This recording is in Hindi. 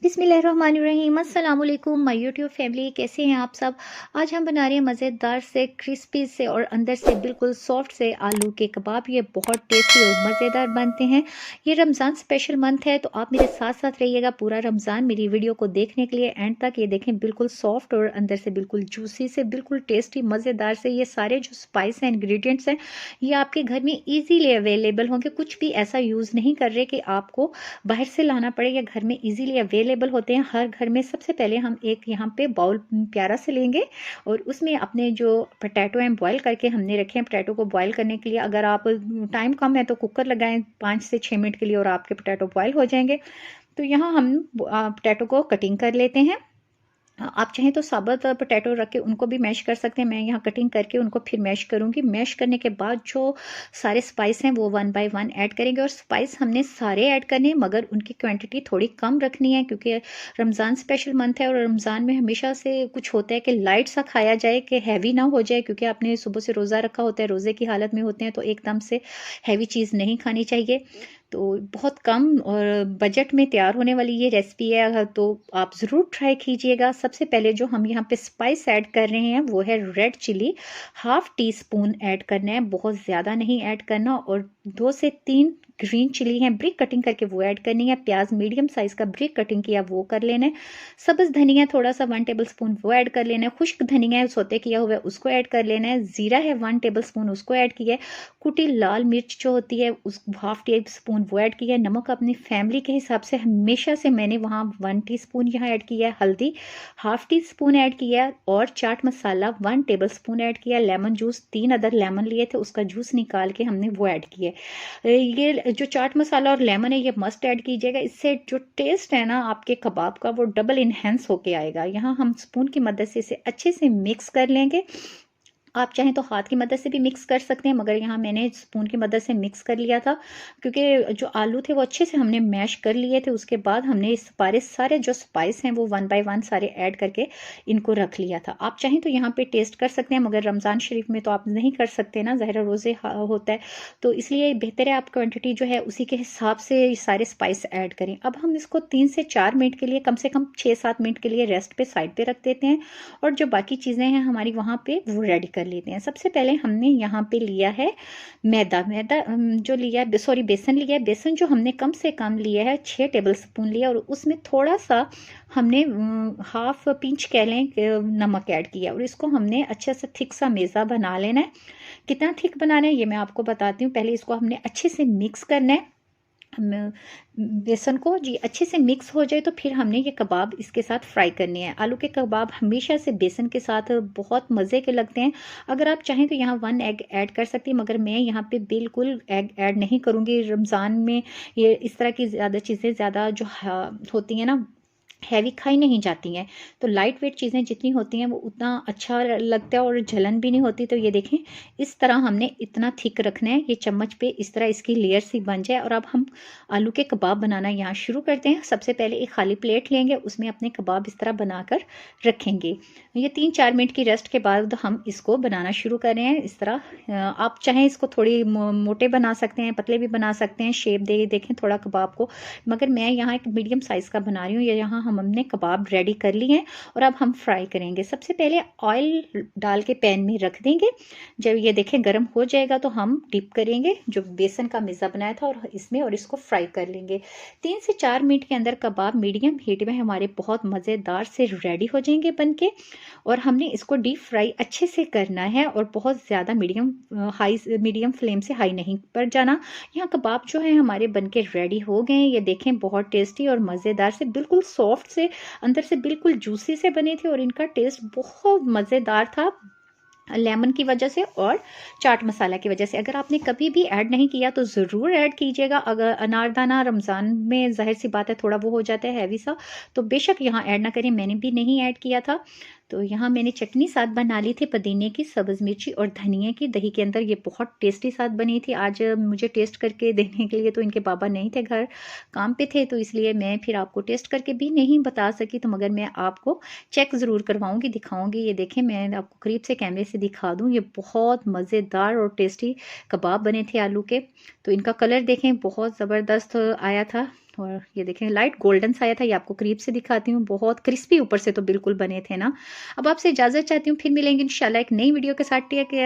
बिस्मिल्लाहिर्रहमानिर्रहीम अस्सलाम वालेकुम माय यूट्यूब फैमिली, कैसे हैं आप सब। आज हम बना रहे हैं मज़ेदार से क्रिस्पी से और अंदर से बिल्कुल सॉफ्ट से आलू के कबाब। ये बहुत टेस्टी और मज़ेदार बनते हैं। ये रमज़ान स्पेशल मंथ है, तो आप मेरे साथ साथ रहिएगा पूरा रमज़ान मेरी वीडियो को देखने के लिए एंड तक। ये देखें बिल्कुल सॉफ्ट और अंदर से बिल्कुल जूसी से बिल्कुल टेस्टी मज़ेदार से ये सारे जो स्पाइस हैं, इंग्रेडिएंट्स हैं, ये आपके घर में ईजीली अवेलेबल होंगे। कुछ भी ऐसा यूज़ नहीं कर रहे कि आपको बाहर से लाना पड़े, या घर में इजीली अवेलेबल होते हैं हर घर में। सबसे पहले हम एक यहाँ पे बाउल प्यारा से लेंगे और उसमें अपने जो पोटैटो हैं बॉईल करके हमने रखे हैं। पोटैटो को बॉईल करने के लिए अगर आप टाइम कम है तो कुकर लगाएं 5 से 6 मिनट के लिए और आपके पोटैटो बॉईल हो जाएंगे। तो यहाँ हम पोटैटो को कटिंग कर लेते हैं। आप चाहें तो साबुत पोटैटो रख के उनको भी मैश कर सकते हैं। मैं यहाँ कटिंग करके उनको फिर मैश करूँगी। मैश करने के बाद जो सारे स्पाइस हैं वो 1 बाय 1 ऐड करेंगे। और स्पाइस हमने सारे ऐड करने हैं, मगर उनकी क्वांटिटी थोड़ी कम रखनी है, क्योंकि रमज़ान स्पेशल मंथ है और रमज़ान में हमेशा से कुछ होता है कि लाइट सा खाया जाए कि हैवी ना हो जाए, क्योंकि आपने सुबह से रोज़ा रखा होता है, रोज़े की हालत में होते हैं, तो एकदम से हैवी चीज़ नहीं खानी चाहिए। तो बहुत कम और बजट में तैयार होने वाली ये रेसिपी है, तो आप ज़रूर ट्राई कीजिएगा। सबसे पहले जो हम यहाँ पे स्पाइस ऐड कर रहे हैं वो है रेड चिली, 1/2 टीस्पून ऐड करना है, बहुत ज़्यादा नहीं ऐड करना। और 2 से 3 ग्रीन चिली हैं ब्रिक कटिंग करके वो ऐड करनी है। प्याज मीडियम साइज़ का ब्रिक कटिंग किया वो कर लेना है। सब्ज़ धनिया थोड़ा सा 1 टेबलस्पून वो ऐड कर लेना है। खुश्क धनिया है सोते किया हुआ है उसको ऐड कर लेना है। ज़ीरा है 1 टेबलस्पून उसको ऐड किया है। कुटी लाल मिर्च जो होती है उस 1/2 टीस्पून वो ऐड किया है। नमक अपनी फैमिली के हिसाब से हमेशा से मैंने वहाँ 1 टीस्पून यहाँ ऐड किया है। हल्दी 1/2 टीस्पून ऐड किया है। और चाट मसाला 1 टेबलस्पून ऐड किया। लेमन जूस 3 अदर लेमन लिए थे, उसका जूस निकाल के हमने वो ऐड किया है। ये जो चाट मसाला और लेमन है ये मस्ट ऐड कीजिएगा। इससे जो टेस्ट है ना आपके कबाब का वो डबल इन्हेंस होके आएगा। यहाँ हम स्पून की मदद से इसे अच्छे से मिक्स कर लेंगे। आप चाहें तो हाथ की मदद से भी मिक्स कर सकते हैं, मगर यहाँ मैंने स्पून की मदद से मिक्स कर लिया था, क्योंकि जो आलू थे वो अच्छे से हमने मैश कर लिए थे। उसके बाद हमने इस सारे जो स्पाइस हैं वो 1 बाय 1 सारे ऐड करके इनको रख लिया था। आप चाहें तो यहाँ पे टेस्ट कर सकते हैं, मगर रमज़ान शरीफ में तो आप नहीं कर सकते ना, ज़ाहिर रोज़े होता है, तो इसलिए बेहतर है आप क्वान्टिटी जो है उसी के हिसाब से सारे स्पाइस ऐड करें। अब हम इसको 3 से 4 मिनट के लिए, कम से कम 6-7 मिनट के लिए रेस्ट पे साइड पे रख देते हैं, और जो बाकी चीज़ें हैं हमारी वहाँ पे वो रेडी कर लेते हैं। सबसे पहले हमने यहाँ पे लिया है मैदा जो लिया है, सॉरी बेसन लिया है। बेसन जो हमने कम से कम लिया है 6 टेबलस्पून लिया, और उसमें थोड़ा सा हमने 1/2 पिंच कह लें नमक ऐड किया, और इसको हमने अच्छे से थिक सा मेज़ा बना लेना है। कितना थिक बनाना है ये मैं आपको बताती हूँ। पहले इसको हमने अच्छे से मिक्स करना है। बेसन को जी अच्छे से मिक्स हो जाए तो फिर हमने ये कबाब इसके साथ फ्राई करने हैं। आलू के कबाब हमेशा से बेसन के साथ बहुत मज़े के लगते हैं। अगर आप चाहें तो यहाँ 1 एग ऐड कर सकती हैं, मगर मैं यहाँ पे बिल्कुल एग ऐड नहीं करूँगी। रमज़ान में ये इस तरह की ज़्यादा चीज़ें ज़्यादा जो होती हैं ना, हैवी खाई नहीं जाती हैं, तो लाइट वेट चीज़ें जितनी होती हैं वो उतना अच्छा लगता है और जलन भी नहीं होती। तो ये देखें इस तरह हमने इतना थिक रखना है, ये चम्मच पे इस तरह इसकी लेयर सी बन जाए। और अब हम आलू के कबाब बनाना यहाँ शुरू करते हैं। सबसे पहले एक खाली प्लेट लेंगे, उसमें अपने कबाब इस तरह बनाकर रखेंगे। ये 3-4 मिनट की रेस्ट के बाद हम इसको बनाना शुरू कर रहे हैं। इस तरह आप चाहें इसको थोड़ी मोटे बना सकते हैं, पतले भी बना सकते हैं, शेप दे देखें थोड़ा कबाब को, मगर मैं यहाँ एक मीडियम साइज़ का बना रही हूँ। ये यहाँ हमने कबाब रेडी कर लिए हैं और अब हम फ्राई करेंगे। सबसे पहले ऑयल डाल के पैन में रख देंगे। जब ये देखें गर्म हो जाएगा तो हम डिप करेंगे जो बेसन का मिज़ा बनाया था और इसमें, और इसको फ्राई कर लेंगे। 3 से 4 मिनट के अंदर कबाब मीडियम हीट में हमारे बहुत मज़ेदार से रेडी हो जाएंगे बनके। और हमने इसको डीप फ्राई अच्छे से करना है, और बहुत ज़्यादा मीडियम फ्लेम से हाई नहीं पर जाना। यहाँ कबाब जो है हमारे बनके रेडी हो गए हैं। ये देखें बहुत टेस्टी और मज़ेदार से, बिल्कुल सॉफ्ट से, अंदर से बिल्कुल जूसी से बने थे, और इनका टेस्ट बहुत मज़ेदार था लेमन की वजह से और चाट मसाला की वजह से। अगर आपने कभी भी ऐड नहीं किया तो ज़रूर ऐड कीजिएगा। अगर अनारदाना रमज़ान में ज़ाहिर सी बात है थोड़ा वो हो जाता है हैवी सा, तो बेशक यहाँ ऐड ना करें। मैंने भी नहीं ऐड किया था। तो यहाँ मैंने चटनी साथ बना ली थी पुदीने की, सब्ज़ मिर्ची और धनिया की, दही के अंदर। ये बहुत टेस्टी साथ बनी थी। आज मुझे टेस्ट करके देने के लिए तो इनके बाबा नहीं थे घर, काम पे थे, तो इसलिए मैं फिर आपको टेस्ट करके भी नहीं बता सकी। तो मगर मैं आपको चेक ज़रूर करवाऊँगी, दिखाऊँगी। ये देखें मैं आपको करीब से कैमरे से दिखा दूँ। ये बहुत मज़ेदार और टेस्टी कबाब बने थे आलू के। तो इनका कलर देखें बहुत ज़बरदस्त आया था। और ये देखें लाइट गोल्डन सा आया था, ये आपको करीब से दिखाती हूँ, बहुत क्रिस्पी ऊपर से तो बिल्कुल बने थे ना। अब आपसे इजाज़त चाहती हूँ, फिर मिलेंगे इंशाल्लाह एक नई वीडियो के साथ। Take care.